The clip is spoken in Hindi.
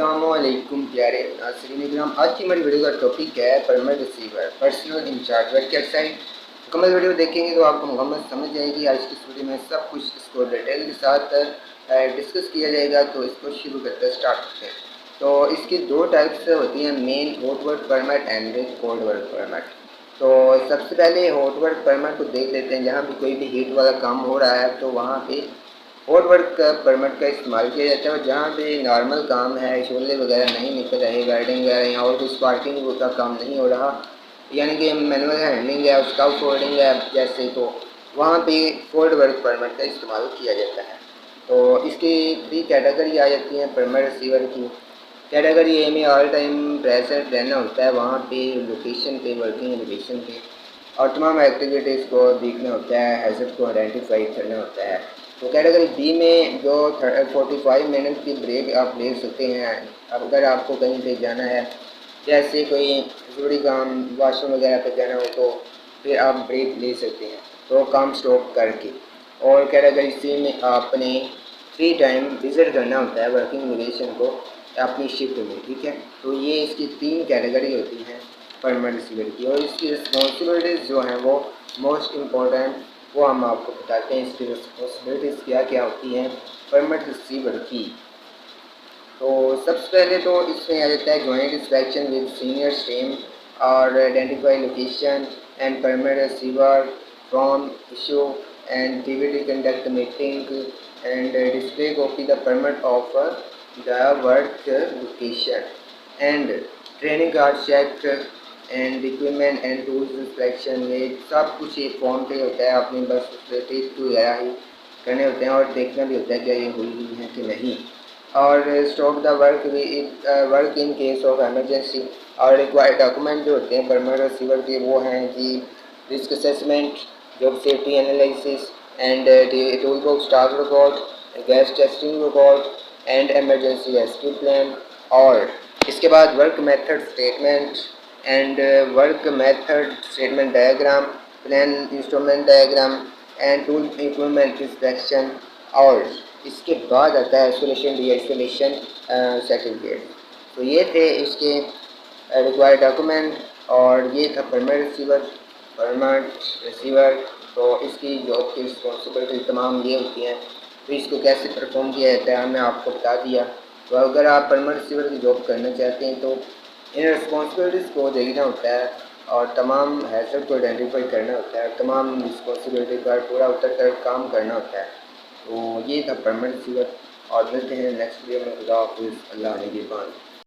अस्सलामुअलैकुम प्यारे नाज़रीन इकराम। आज की हमारी वीडियो का टॉपिक है permanent receiver personal incharge website site. मुकम्मल वीडियो देखेंगे तो आपको मुकम्मल समझ जाएगी। आज की वीडियो में सब कुछ इसको डिटेल के साथ डिस्कस किया जाएगा। तो इसको शुरू करते स्टार्ट करते हैं। तो इसकी दो टाइप्स होती हैं, main hot work permit and cold work permit. तो सबसे पहले हॉट वर्क परमिट को देख लेते हैं। जहाँ भी कोई भी हीट वाला काम हो रहा है तो वहाँ पे हॉट वर्क परमिट का इस्तेमाल किया जाता है। और जहाँ पे नॉर्मल काम है, शोले वगैरह नहीं निकल रहे, गार्डिंग वगैरह या और कुछ स्पार्किंग का काम नहीं हो रहा, यानी कि मैनुअल हैंडलिंग है, उसका फोल्डिंग है जैसे, तो वहाँ पे कोल्ड वर्क परमिट का इस्तेमाल किया जाता है। तो इसकी 3 कैटेगरी आ जाती हैं परमिट रिसीवर की। कैटेगरी ए में ऑल टाइम प्रेजेंट रहना होता है वहाँ पे लोकेशन पे, वर्किंग लोकेशन पे, और तमाम एक्टिविटीज़ को देखना होता है, हैजर्ड को आइडेंटिफाई करना होता है। तो कैटेगरी बी में जो 45 मिनट की ब्रेक आप ले सकते हैं। अगर आपको कहीं पे जाना है, जैसे कोई ज़रूरी काम, वॉशरूम वगैरह पे जाना हो, तो फिर आप ब्रेक ले सकते हैं तो काम स्टॉप करके। और कैटेगरी सी में आपने 3 टाइम विज़िट करना होता है वर्किंग लोकेशन को अपनी शिफ्ट में, ठीक है। तो ये इसकी 3 कैटेगरी होती हैं परमिट रिसीवर की। और इसकी रिस्पॉन्सिबिलिटीज़ जो हैं वो मोस्ट इम्पॉर्टेंट, वो हम आपको बताते हैं। इसकी रिस्पॉन्सिबिलिटीज़ क्या क्या होती हैं परमिट रिसीवर की। तो सबसे पहले तो इसमें आ जाता है joint inspection with senior team, और identify location and permit receiver from issue and DVD conduct meeting and display copy the permit of the work location and training card check and equipment and tools inspection. ये सब कुछ एक फॉर्म पे होता है। अपने बस टेस्ट वगैरह ही करने होते हैं और देखना भी होता है क्या ये हुई है कि नहीं। और stop the work in case of emergency. और रिक्वायर्ड डॉक्यूमेंट जो होते हैं परमिट रिसीवर के वो हैं कि risk assessment, job safety analysis and tool box staff record, gas testing record and emergency rescue plan. और इसके बाद work method statement and work method statement diagram, plan instrument diagram and tool equipment inspection. और इसके बाद आता है आइसोलेशन डी आइसोलेशन सर्टिफिकेट। तो ये थे इसके रिक्वायर्ड डॉक्यूमेंट, और ये था परमिट रिसीवर। तो इसकी जॉब की रिस्पॉन्सिबिलिटी तमाम ये होती हैं। तो इसको कैसे परफॉर्म किया जाता है हमने आपको बता दिया। तो अगर आप परमिट रिसीवर की जॉब करना चाहते हैं तो इन रिस्पॉन्सिबिलिटीज़ को देखना होता है और तमाम हैजर्ड को आइडेंटिफाई करना होता है, तमाम रिस्पॉन्सिबिलिटी पर पूरा उतर कर काम करना होता है। तो ये था परमिट रिसीवर। और मिलते हैं नेक्स्ट वीडियो में। खुदा हाफिज़, अल्लाह निगहबान।